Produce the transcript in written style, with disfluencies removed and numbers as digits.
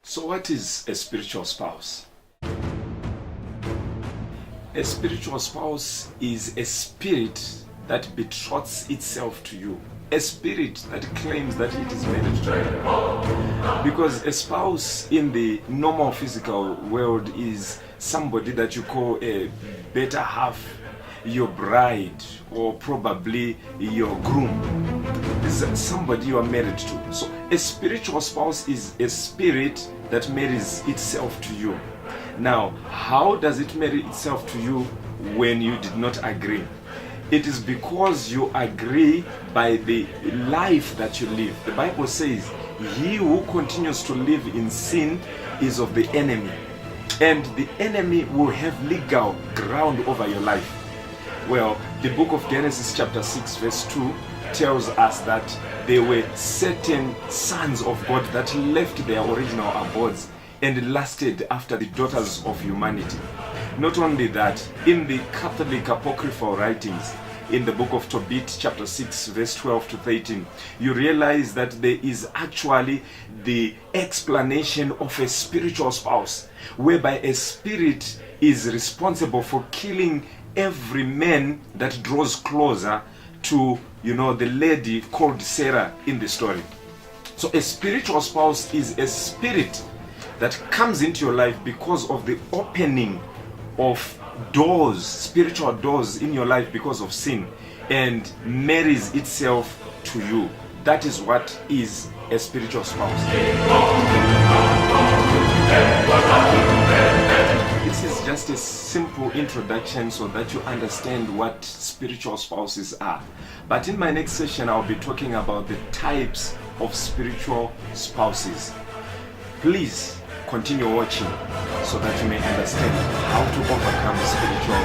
So what is a spiritual spouse? A spiritual spouse is a spirit that betroths itself to you. A spirit that claims that it is married to you. Because a spouse in the normal physical world is somebody that you call a better half, your bride, or probably your groom. This is somebody you are married to. So a spiritual spouse is a spirit that marries itself to you. Now, how does it marry itself to you when you did not agree? It is because you agree by the life that you live. The Bible says, he who continues to live in sin is of the enemy. And the enemy will have legal ground over your life. Well, the book of Genesis chapter 6 verse 2 tells us that there were certain sons of God that left their original abodes and lasted after the daughters of humanity. Not only that, in the Catholic apocryphal writings, in the book of Tobit chapter 6 verse 12 to 13, you realize that there is actually the explanation of a spiritual spouse, whereby a spirit is responsible for killing every man that draws closer to, the lady called Sarah in the story. So a spiritual spouse is a spirit that comes into your life because of the opening of doors, spiritual doors in your life because of sin, and marries itself to you. That is what is a spiritual spouse. This is just a simple introduction so that you understand what spiritual spouses are. But in my next session, I'll be talking about the types of spiritual spouses. Please continue watching so that you may understand how to overcome spiritual